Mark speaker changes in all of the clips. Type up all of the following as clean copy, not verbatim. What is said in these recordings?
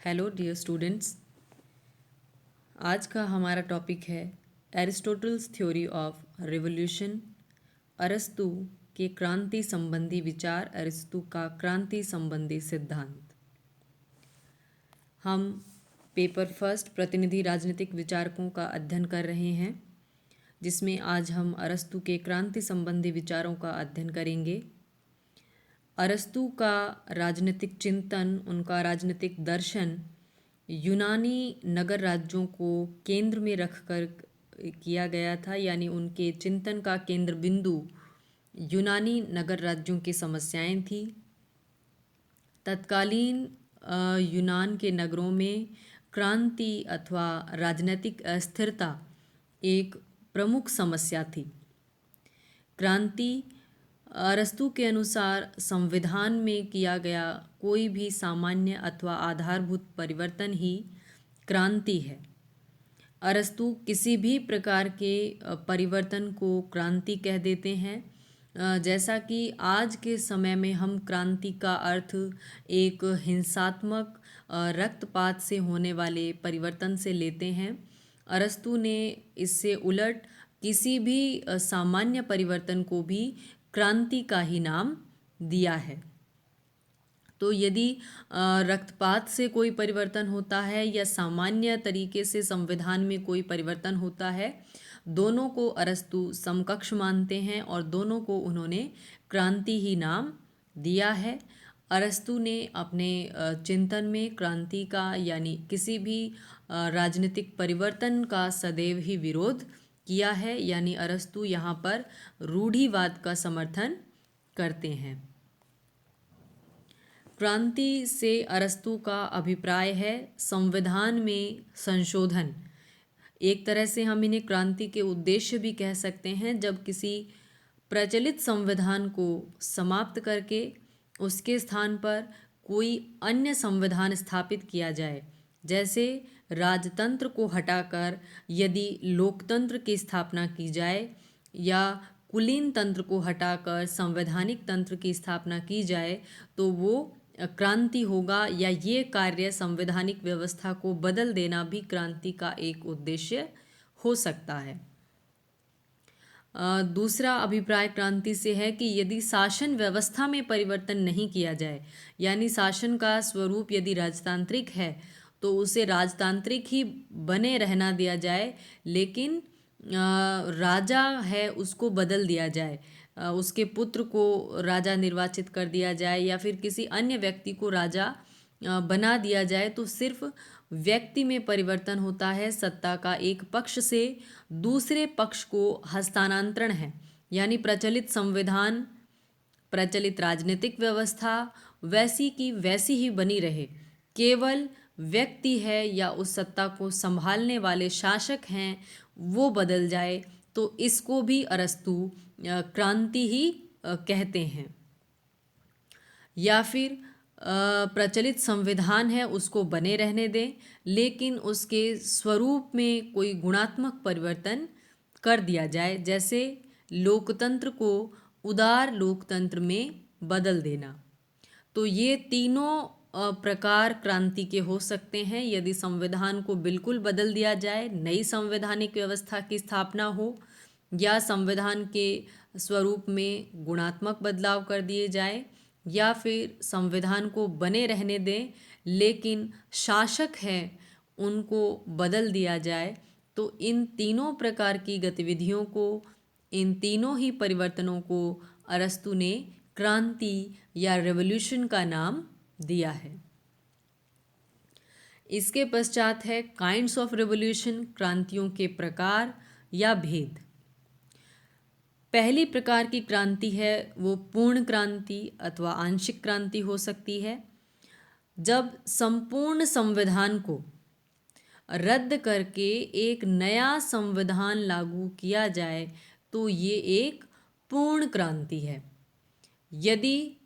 Speaker 1: Hello dear students. आज का हमारा टॉपिक है एरिस्टोटल्स थ्योरी ऑफ रिवोल्यूशन। अरस्तु के क्रांति संबंधी विचार, अरस्तु का क्रांति संबंधी सिद्धांत। हम पेपर फर्स्ट प्रतिनिधि राजनीतिक विचारकों का अध्ययन कर रहे हैं, जिसमें आज हम अरस्तु के क्रांति संबंधी विचारों का अध्ययन करेंगे। अरस्तु का राजनीतिक चिंतन, उनका राजनीतिक दर्शन यूनानी नगर राज्यों को केंद्र में रखकर किया गया था, यानी उनके चिंतन का केंद्र बिंदु यूनानी नगर राज्यों की समस्याएं थी। तत्कालीन यूनान के नगरों में क्रांति अथवा राजनीतिक अस्थिरता एक प्रमुख समस्या थी। क्रांति अरस्तु के अनुसार संविधान में किया गया कोई भी सामान्य अथवा आधारभूत परिवर्तन ही क्रांति है। अरस्तु किसी भी प्रकार के परिवर्तन को क्रांति कह देते हैं। जैसा कि आज के समय में हम क्रांति का अर्थ एक हिंसात्मक रक्तपात से होने वाले परिवर्तन से लेते हैं, अरस्तु ने इससे उलट किसी भी सामान्य परिवर्तन को भी क्रांति का ही नाम दिया है। तो यदि रक्तपात से कोई परिवर्तन होता है या सामान्य तरीके से संविधान में कोई परिवर्तन होता है, दोनों को अरस्तु समकक्ष मानते हैं और दोनों को उन्होंने क्रांति ही नाम दिया है। अरस्तु ने अपने चिंतन में क्रांति का यानी किसी भी राजनीतिक परिवर्तन का सदैव ही विरोध किया है, यानी अरस्तु यहाँ पर रूढ़िवाद का समर्थन करते हैं। क्रांति से अरस्तु का अभिप्राय है संविधान में संशोधन। एक तरह से हम इन्हें क्रांति के उद्देश्य भी कह सकते हैं। जब किसी प्रचलित संविधान को समाप्त करके उसके स्थान पर कोई अन्य संविधान स्थापित किया जाए, जैसे राजतंत्र को हटाकर यदि लोकतंत्र की स्थापना की जाए या कुलीन तंत्र को हटाकर संवैधानिक तंत्र की स्थापना की जाए, तो वो क्रांति होगा, या ये कार्य संवैधानिक व्यवस्था को बदल देना भी क्रांति का एक उद्देश्य हो सकता है। दूसरा अभिप्राय क्रांति से है कि यदि शासन व्यवस्था में परिवर्तन नहीं किया जाए, यानी शासन का स्वरूप यदि राजतांत्रिक है तो उसे राजतांत्रिक ही बने रहना दिया जाए, लेकिन राजा है उसको बदल दिया जाए, उसके पुत्र को राजा निर्वाचित कर दिया जाए या फिर किसी अन्य व्यक्ति को राजा बना दिया जाए, तो सिर्फ व्यक्ति में परिवर्तन होता है, सत्ता का एक पक्ष से दूसरे पक्ष को हस्तांतरण है। यानी प्रचलित संविधान, प्रचलित राजनीतिक व्यवस्था वैसी की वैसी ही बनी रहे, केवल व्यक्ति है या उस सत्ता को संभालने वाले शासक हैं वो बदल जाए, तो इसको भी अरस्तु क्रांति ही कहते हैं। या फिर प्रचलित संविधान है उसको बने रहने दें, लेकिन उसके स्वरूप में कोई गुणात्मक परिवर्तन कर दिया जाए, जैसे लोकतंत्र को उदार लोकतंत्र में बदल देना। तो ये तीनों प्रकार क्रांति के हो सकते हैं। यदि संविधान को बिल्कुल बदल दिया जाए, नई संवैधानिक व्यवस्था की स्थापना हो, या संविधान के स्वरूप में गुणात्मक बदलाव कर दिए जाए, या फिर संविधान को बने रहने दें लेकिन शासक हैं उनको बदल दिया जाए, तो इन तीनों प्रकार की गतिविधियों को, इन तीनों ही परिवर्तनों को अरस्तु ने क्रांति या रेवोल्यूशन का नाम दिया है। इसके पश्चात है काइंड्स ऑफ रेवोल्यूशन, क्रांतियों के प्रकार या भेद। पहली प्रकार की क्रांति है वो पूर्ण क्रांति अथवा आंशिक क्रांति हो सकती है। जब संपूर्ण संविधान को रद्द करके एक नया संविधान लागू किया जाए तो ये एक पूर्ण क्रांति है। यदि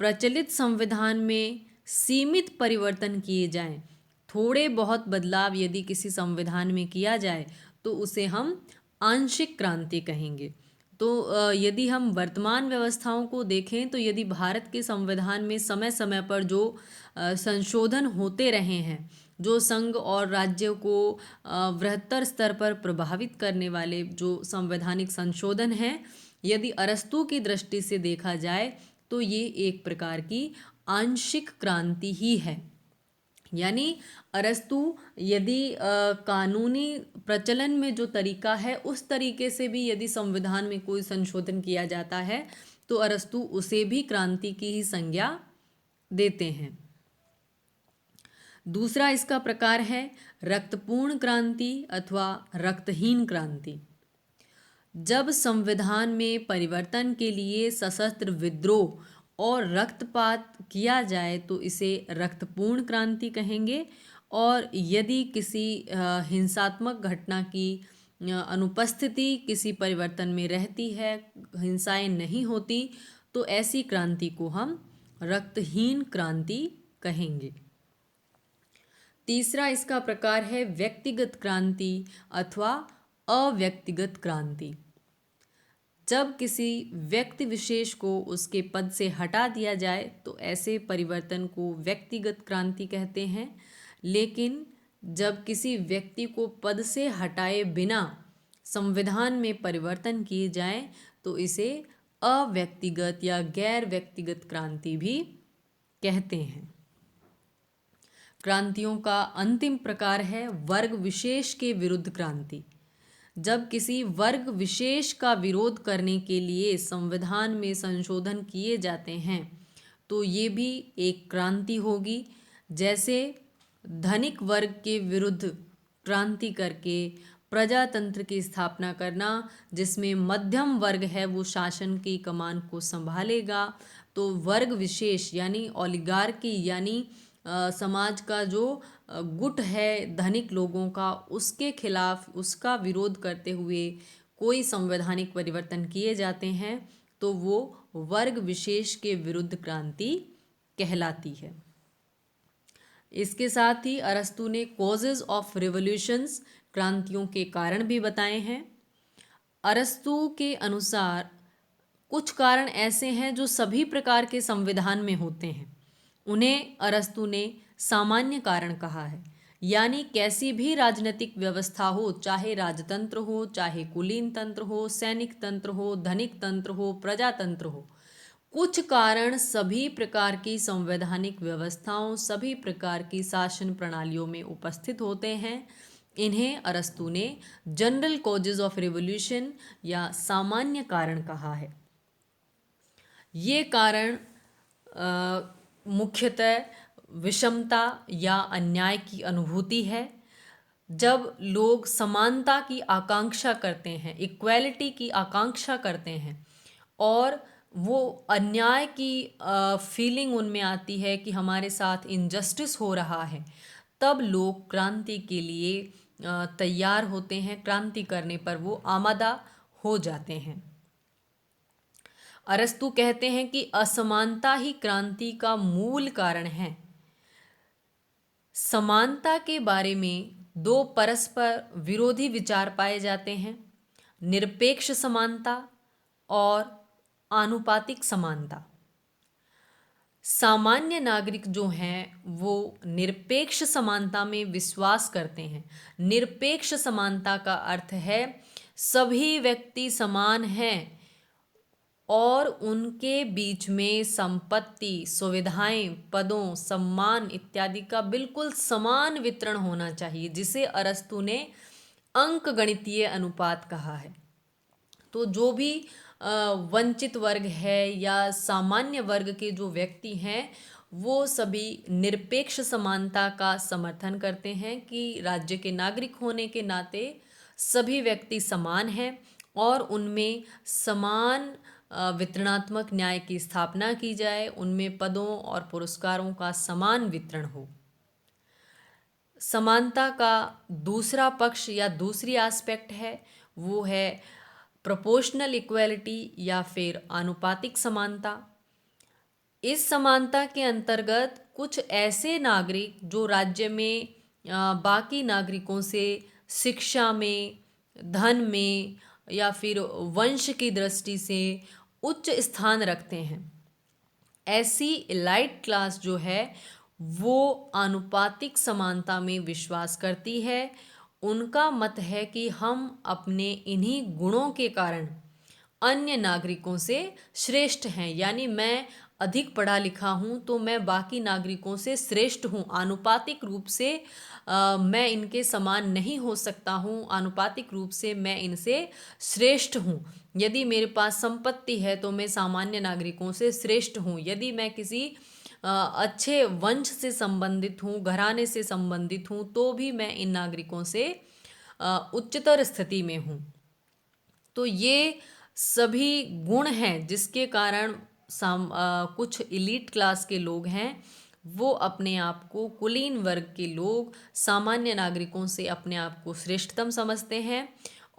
Speaker 1: प्रचलित संविधान में सीमित परिवर्तन किए जाएं, थोड़े बहुत बदलाव यदि किसी संविधान में किया जाए, तो उसे हम आंशिक क्रांति कहेंगे। तो यदि हम वर्तमान व्यवस्थाओं को देखें तो यदि भारत के संविधान में समय समय पर जो संशोधन होते रहे हैं, जो संघ और राज्य को बृहत्तर स्तर पर प्रभावित करने वाले जो संवैधानिक संशोधन हैं, यदि अरस्तू की दृष्टि से देखा जाए तो ये एक प्रकार की आंशिक क्रांति ही है। यानी अरस्तु यदि कानूनी प्रचलन में जो तरीका है उस तरीके से भी यदि संविधान में कोई संशोधन किया जाता है तो अरस्तु उसे भी क्रांति की ही संज्ञा देते हैं। दूसरा इसका प्रकार है रक्तपूर्ण क्रांति अथवा रक्तहीन क्रांति। जब संविधान में परिवर्तन के लिए सशस्त्र विद्रोह और रक्तपात किया जाए तो इसे रक्तपूर्ण क्रांति कहेंगे, और यदि किसी हिंसात्मक घटना की अनुपस्थिति किसी परिवर्तन में रहती है, हिंसाएं नहीं होती, तो ऐसी क्रांति को हम रक्तहीन क्रांति कहेंगे। तीसरा इसका प्रकार है व्यक्तिगत क्रांति अथवा अव्यक्तिगत क्रांति। जब किसी व्यक्ति विशेष को उसके पद से हटा दिया जाए तो ऐसे परिवर्तन को व्यक्तिगत क्रांति कहते हैं, लेकिन जब किसी व्यक्ति को पद से हटाए बिना संविधान में परिवर्तन किए जाए तो इसे अव्यक्तिगत या गैर व्यक्तिगत क्रांति भी कहते हैं। क्रांतियों का अंतिम प्रकार है वर्ग विशेष के विरुद्ध क्रांति। जब किसी वर्ग विशेष का विरोध करने के लिए संविधान में संशोधन किए जाते हैं तो ये भी एक क्रांति होगी। जैसे धनिक वर्ग के विरुद्ध क्रांति करके प्रजातंत्र की स्थापना करना, जिसमें मध्यम वर्ग है वो शासन की कमान को संभालेगा, तो वर्ग विशेष यानी ओलिगार्की यानी समाज का जो गुट है धनिक लोगों का, उसके खिलाफ उसका विरोध करते हुए कोई संवैधानिक परिवर्तन किए जाते हैं तो वो वर्ग विशेष के विरुद्ध क्रांति कहलाती है। इसके साथ ही अरस्तु ने कॉजेज ऑफ रिवॉल्यूशंस, क्रांतियों के कारण भी बताए हैं। अरस्तु के अनुसार कुछ कारण ऐसे हैं जो सभी प्रकार के संविधान में होते हैं, उन्हें अरस्तु ने सामान्य कारण कहा है। यानी कैसी भी राजनीतिक व्यवस्था हो, चाहे राजतंत्र हो, चाहे कुलीन तंत्र हो, सैनिक तंत्र हो, धनिक तंत्र हो, प्रजातंत्र हो, कुछ कारण सभी प्रकार की संवैधानिक व्यवस्थाओं, सभी प्रकार की शासन प्रणालियों में उपस्थित होते हैं। इन्हें अरस्तु ने जनरल कॉजेज ऑफ रिवॉल्यूशन या सामान्य कारण कहा है। ये कारण मुख्यतः विषमता या अन्याय की अनुभूति है। जब लोग समानता की आकांक्षा करते हैं, इक्वालिटी की आकांक्षा करते हैं, और वो अन्याय की फीलिंग उनमें आती है कि हमारे साथ इनजस्टिस हो रहा है, तब लोग क्रांति के लिए तैयार होते हैं, क्रांति करने पर वो आमादा हो जाते हैं। अरस्तु कहते हैं कि असमानता ही क्रांति का मूल कारण है। समानता के बारे में दो परस्पर विरोधी विचार पाए जाते हैं, निरपेक्ष समानता और आनुपातिक समानता। सामान्य नागरिक जो हैं वो निरपेक्ष समानता में विश्वास करते हैं। निरपेक्ष समानता का अर्थ है सभी व्यक्ति समान हैं और उनके बीच में संपत्ति, सुविधाएं, पदों, सम्मान इत्यादि का बिल्कुल समान वितरण होना चाहिए, जिसे अरस्तु ने अंकगणितीय अनुपात कहा है। तो जो भी वंचित वर्ग है या सामान्य वर्ग के जो व्यक्ति हैं वो सभी निरपेक्ष समानता का समर्थन करते हैं कि राज्य के नागरिक होने के नाते सभी व्यक्ति समान हैं और उनमें समान वितरणात्मक न्याय की स्थापना की जाए, उनमें पदों और पुरस्कारों का समान वितरण हो। समानता का दूसरा पक्ष या दूसरी एस्पेक्ट है वो है प्रोपोर्शनल इक्वालिटी या फिर आनुपातिक समानता। इस समानता के अंतर्गत कुछ ऐसे नागरिक जो राज्य में बाकी नागरिकों से शिक्षा में, धन में, या फिर वंश की दृष्टि से उच्च स्थान रखते हैं। ऐसी एलाइट क्लास जो है वो आनुपातिक समानता में विश्वास करती है। उनका मत है कि हम अपने इन्हीं गुणों के कारण अन्य नागरिकों से श्रेष्ठ हैं, यानी मैं अधिक पढ़ा लिखा हूँ तो मैं बाकी नागरिकों से श्रेष्ठ हूँ। आनुपातिक रूप से मैं इनके समान नहीं हो सकता हूँ, आनुपातिक रूप से मैं इनसे श्रेष्ठ हूँ। यदि मेरे पास संपत्ति है तो मैं सामान्य नागरिकों से श्रेष्ठ हूँ। यदि मैं किसी अच्छे वंश से संबंधित हूँ, घराने से संबंधित हूँ, तो भी मैं इन नागरिकों से उच्चतर स्थिति में हूँ। तो ये सभी गुण हैं जिसके कारण कुछ इलीट क्लास के लोग हैं वो अपने आप को, कुलीन वर्ग के लोग सामान्य नागरिकों से अपने आप को श्रेष्ठतम समझते हैं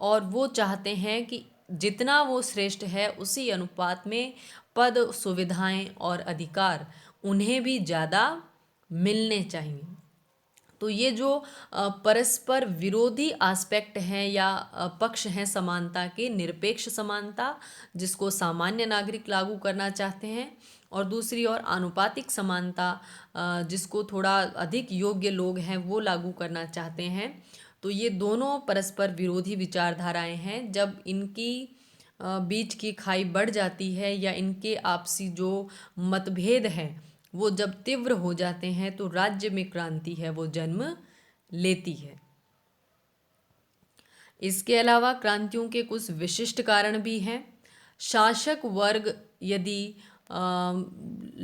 Speaker 1: और वो चाहते हैं कि जितना वो श्रेष्ठ है उसी अनुपात में पद, सुविधाएं और अधिकार उन्हें भी ज़्यादा मिलने चाहिए। तो ये जो परस्पर विरोधी एस्पेक्ट हैं या पक्ष हैं समानता के, निरपेक्ष समानता जिसको सामान्य नागरिक लागू करना चाहते हैं, और दूसरी ओर आनुपातिक समानता जिसको थोड़ा अधिक योग्य लोग हैं वो लागू करना चाहते हैं। तो ये दोनों परस्पर विरोधी विचारधाराएं हैं। जब इनकी बीच की खाई बढ़ जाती है या इनके आपसी जो मतभेद हैं वो जब तीव्र हो जाते हैं तो राज्य में क्रांति है वो जन्म लेती है। इसके अलावा क्रांतियों के कुछ विशिष्ट कारण भी हैं। शासक वर्ग यदि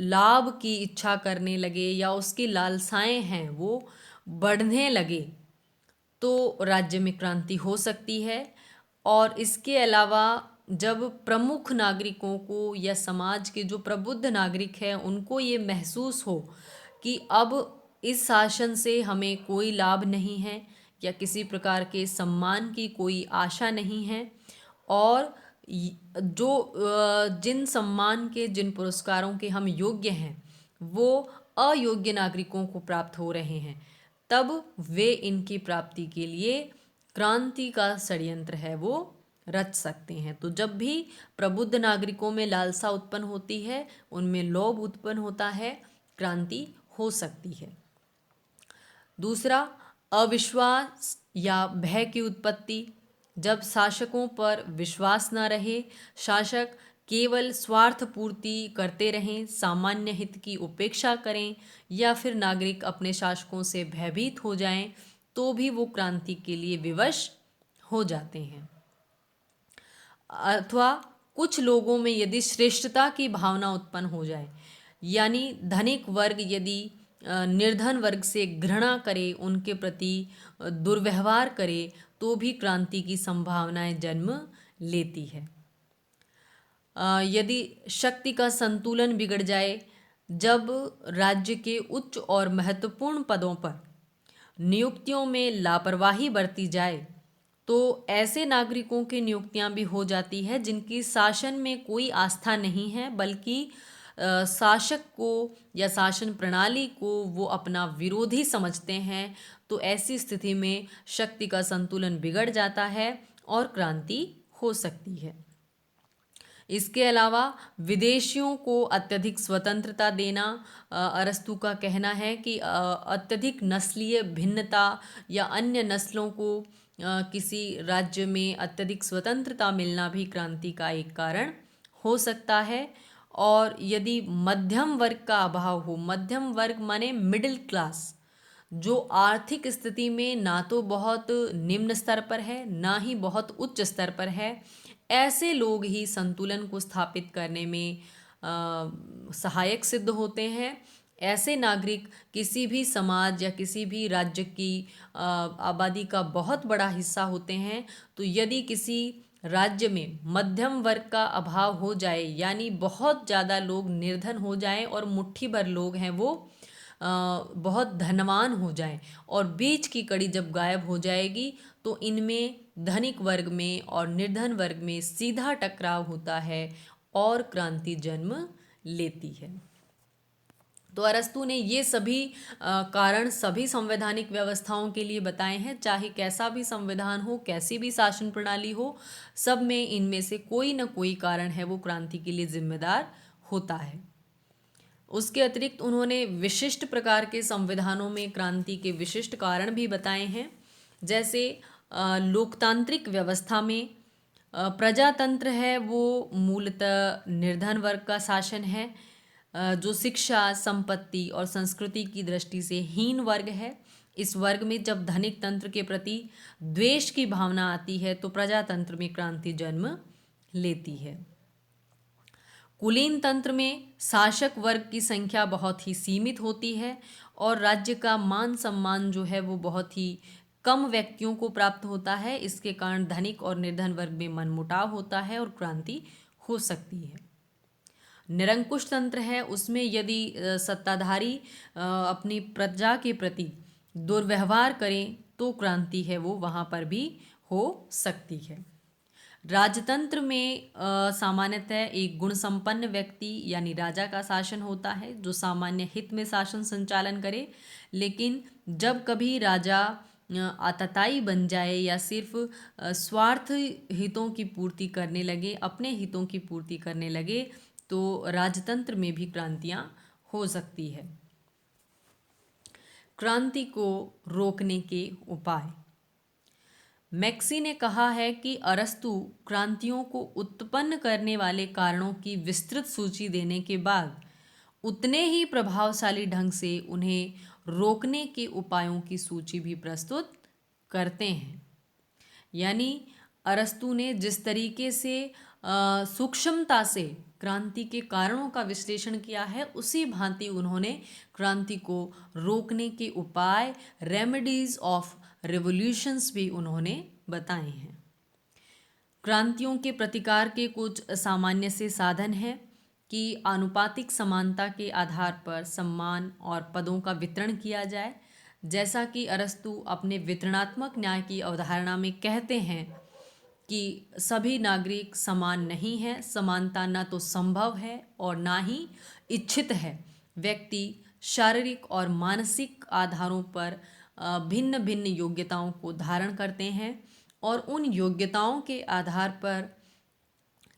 Speaker 1: लाभ की इच्छा करने लगे या उसकी लालसाएं हैं वो बढ़ने लगे तो राज्य में क्रांति हो सकती है। और इसके अलावा जब प्रमुख नागरिकों को या समाज के जो प्रबुद्ध नागरिक हैं उनको ये महसूस हो कि अब इस शासन से हमें कोई लाभ नहीं है या किसी प्रकार के सम्मान की कोई आशा नहीं है, और जो जिन सम्मान के, जिन पुरस्कारों के हम योग्य हैं वो अयोग्य नागरिकों को प्राप्त हो रहे हैं, तब वे इनकी प्राप्ति के लिए क्रांति का षड्यंत्र है वो रच सकते हैं। तो जब भी प्रबुद्ध नागरिकों में लालसा उत्पन्न होती है, उनमें लोभ उत्पन्न होता है, क्रांति हो सकती है। दूसरा, अविश्वास या भय की उत्पत्ति। जब शासकों पर विश्वास न रहे, शासक केवल स्वार्थ पूर्ति करते रहें, सामान्य हित की उपेक्षा करें या फिर नागरिक अपने शासकों से भयभीत हो जाएं, तो भी वो क्रांति के लिए विवश हो जाते हैं। अथवा कुछ लोगों में यदि श्रेष्ठता की भावना उत्पन्न हो जाए, यानी धनिक वर्ग यदि निर्धन वर्ग से घृणा करे, उनके प्रति दुर्व्यवहार करे, तो भी क्रांति की संभावनाएं जन्म लेती है। यदि शक्ति का संतुलन बिगड़ जाए, जब राज्य के उच्च और महत्वपूर्ण पदों पर नियुक्तियों में लापरवाही बरती जाए, तो ऐसे नागरिकों की नियुक्तियां भी हो जाती है जिनकी शासन में कोई आस्था नहीं है, बल्कि शासक को या शासन प्रणाली को वो अपना विरोधी समझते हैं। तो ऐसी स्थिति में शक्ति का संतुलन बिगड़ जाता है और क्रांति हो सकती है। इसके अलावा विदेशियों को अत्यधिक स्वतंत्रता देना, अरस्तू का कहना है कि अत्यधिक नस्लीय भिन्नता या अन्य नस्लों को किसी राज्य में अत्यधिक स्वतंत्रता मिलना भी क्रांति का एक कारण हो सकता है। और यदि मध्यम वर्ग का अभाव हो, मध्यम वर्ग माने मिडिल क्लास, जो आर्थिक स्थिति में ना तो बहुत निम्न स्तर पर है ना ही बहुत उच्च स्तर पर है, ऐसे लोग ही संतुलन को स्थापित करने में सहायक सिद्ध होते हैं। ऐसे नागरिक किसी भी समाज या किसी भी राज्य की आबादी का बहुत बड़ा हिस्सा होते हैं। तो यदि किसी राज्य में मध्यम वर्ग का अभाव हो जाए, यानी बहुत ज़्यादा लोग निर्धन हो जाएं और मुट्ठी भर लोग हैं वो बहुत धनवान हो जाएं, और बीच की कड़ी जब गायब हो जाएगी तो इनमें धनिक वर्ग में और निर्धन वर्ग में सीधा टकराव होता है और क्रांति जन्म लेती है। तो अरस्तु ने ये सभी कारण सभी संवैधानिक व्यवस्थाओं के लिए बताए हैं, चाहे कैसा भी संविधान हो, कैसी भी शासन प्रणाली हो, सब में इनमें से कोई न कोई कारण है वो क्रांति के लिए जिम्मेदार होता है। उसके अतिरिक्त उन्होंने विशिष्ट प्रकार के संविधानों में क्रांति के विशिष्ट कारण भी बताए हैं। जैसे लोकतांत्रिक व्यवस्था में प्रजातंत्र है वो मूलतः निर्धन वर्ग का शासन है, जो शिक्षा, संपत्ति और संस्कृति की दृष्टि से हीन वर्ग है। इस वर्ग में जब धनिक तंत्र के प्रति द्वेष की भावना आती है तो प्रजातंत्र में क्रांति जन्म लेती है। कुलीन तंत्र में शासक वर्ग की संख्या बहुत ही सीमित होती है और राज्य का मान सम्मान जो है वो बहुत ही कम व्यक्तियों को प्राप्त होता है। इसके कारण धनिक और निर्धन वर्ग में मनमुटाव होता है और क्रांति हो सकती है। निरंकुश तंत्र है, उसमें यदि सत्ताधारी अपनी प्रजा के प्रति दुर्व्यवहार करें तो क्रांति है वो वहाँ पर भी हो सकती है। राजतंत्र में सामान्यतः एक गुण संपन्न व्यक्ति यानी राजा का शासन होता है जो सामान्य हित में शासन संचालन करे, लेकिन जब कभी राजा आतताई बन जाए या सिर्फ स्वार्थ हितों की पूर्ति करने लगे, अपने हितों की पूर्ति करने लगे, तो राजतंत्र में भी क्रांतियां हो सकती है। क्रांति को रोकने के उपाय। मैक्सी ने कहा है कि अरस्तु क्रांतियों को उत्पन्न करने वाले कारणों की विस्तृत सूची देने के बाद उतने ही प्रभावशाली ढंग से उन्हें रोकने के उपायों की सूची भी प्रस्तुत करते हैं। यानी अरस्तु ने जिस तरीके से सूक्ष्मता से क्रांति के कारणों का विश्लेषण किया है, उसी भांति उन्होंने क्रांति को रोकने के उपाय, रेमेडीज ऑफ रेवोल्यूशंस भी उन्होंने बताए हैं। क्रांतियों के प्रतिकार के कुछ सामान्य से साधन हैं कि आनुपातिक समानता के आधार पर सम्मान और पदों का वितरण किया जाए। जैसा कि अरस्तु अपने वितरणात्मक न्याय की अवधारणा में कहते हैं कि सभी नागरिक समान नहीं हैं, समानता न तो संभव है और ना ही इच्छित है। व्यक्ति शारीरिक और मानसिक आधारों पर भिन्न भिन्न योग्यताओं को धारण करते हैं और उन योग्यताओं के आधार पर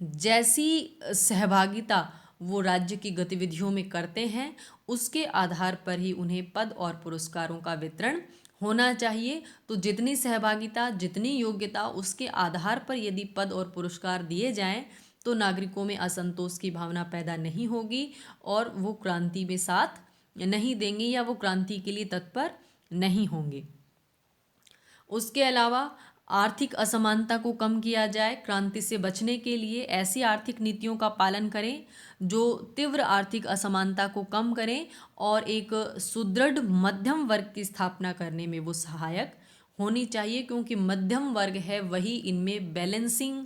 Speaker 1: जैसी सहभागिता वो राज्य की गतिविधियों में करते हैं, उसके आधार पर ही उन्हें पद और पुरस्कारों का वितरण होना चाहिए। तो जितनी सहभागिता, जितनी योग्यता, उसके आधार पर यदि पद और पुरस्कार दिए जाएं तो नागरिकों में असंतोष की भावना पैदा नहीं होगी और वो क्रांति में साथ नहीं देंगे या वो क्रांति के लिए तत्पर नहीं होंगे। उसके अलावा आर्थिक असमानता को कम किया जाए। क्रांति से बचने के लिए ऐसी आर्थिक नीतियों का पालन करें जो तीव्र आर्थिक असमानता को कम करें और एक सुदृढ़ मध्यम वर्ग की स्थापना करने में वो सहायक होनी चाहिए, क्योंकि मध्यम वर्ग है वही इनमें बैलेंसिंग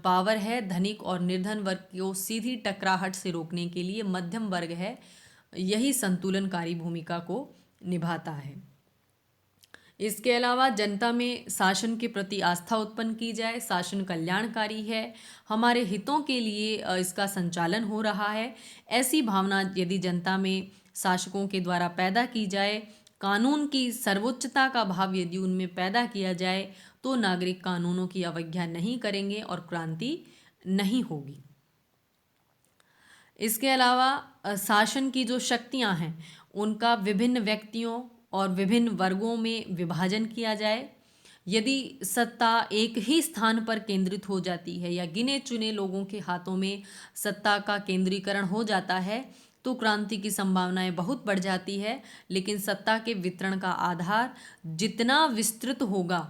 Speaker 1: पावर है। धनिक और निर्धन वर्ग को सीधी टकराहट से रोकने के लिए मध्यम वर्ग है, यही संतुलनकारी भूमिका को निभाता है। इसके अलावा जनता में शासन के प्रति आस्था उत्पन्न की जाए। शासन कल्याणकारी है, हमारे हितों के लिए इसका संचालन हो रहा है, ऐसी भावना यदि जनता में शासकों के द्वारा पैदा की जाए, कानून की सर्वोच्चता का भाव यदि उनमें पैदा किया जाए, तो नागरिक कानूनों की अवज्ञा नहीं करेंगे और क्रांति नहीं होगी। इसके अलावा शासन की जो शक्तियां हैं उनका विभिन्न व्यक्तियों और विभिन्न वर्गों में विभाजन किया जाए। यदि सत्ता एक ही स्थान पर केंद्रित हो जाती है या गिने चुने लोगों के हाथों में सत्ता का केंद्रीकरण हो जाता है तो क्रांति की संभावनाएं बहुत बढ़ जाती है। लेकिन सत्ता के वितरण का आधार जितना विस्तृत होगा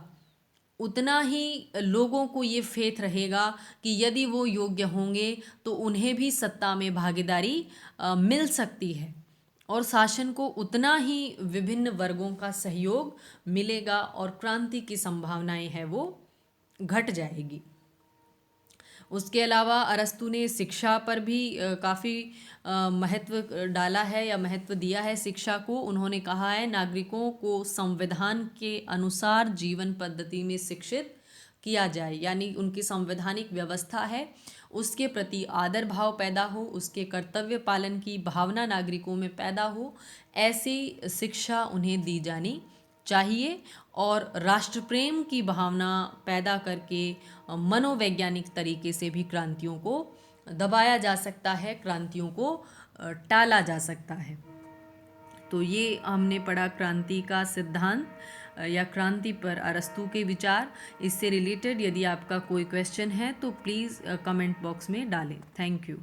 Speaker 1: उतना ही लोगों को ये फेथ रहेगा कि यदि वो योग्य होंगे तो उन्हें भी सत्ता में भागीदारी मिल सकती है और शासन को उतना ही विभिन्न वर्गों का सहयोग मिलेगा और क्रांति की संभावनाएं है वो घट जाएगी। उसके अलावा अरस्तु ने शिक्षा पर भी काफ़ी महत्व डाला है या महत्व दिया है शिक्षा को। उन्होंने कहा है नागरिकों को संविधान के अनुसार जीवन पद्धति में शिक्षित किया जाए, यानी उनकी संवैधानिक व्यवस्था है उसके प्रति आदर भाव पैदा हो, उसके कर्तव्य पालन की भावना नागरिकों में पैदा हो, ऐसी शिक्षा उन्हें दी जानी चाहिए। और राष्ट्र प्रेम की भावना पैदा करके मनोवैज्ञानिक तरीके से भी क्रांतियों को दबाया जा सकता है, क्रांतियों को टाला जा सकता है। तो ये हमने पढ़ा क्रांति का सिद्धांत या क्रांति पर अरस्तू के विचार। इससे रिलेटेड यदि आपका कोई क्वेश्चन है तो प्लीज़ कमेंट बॉक्स में डालें। Thank you.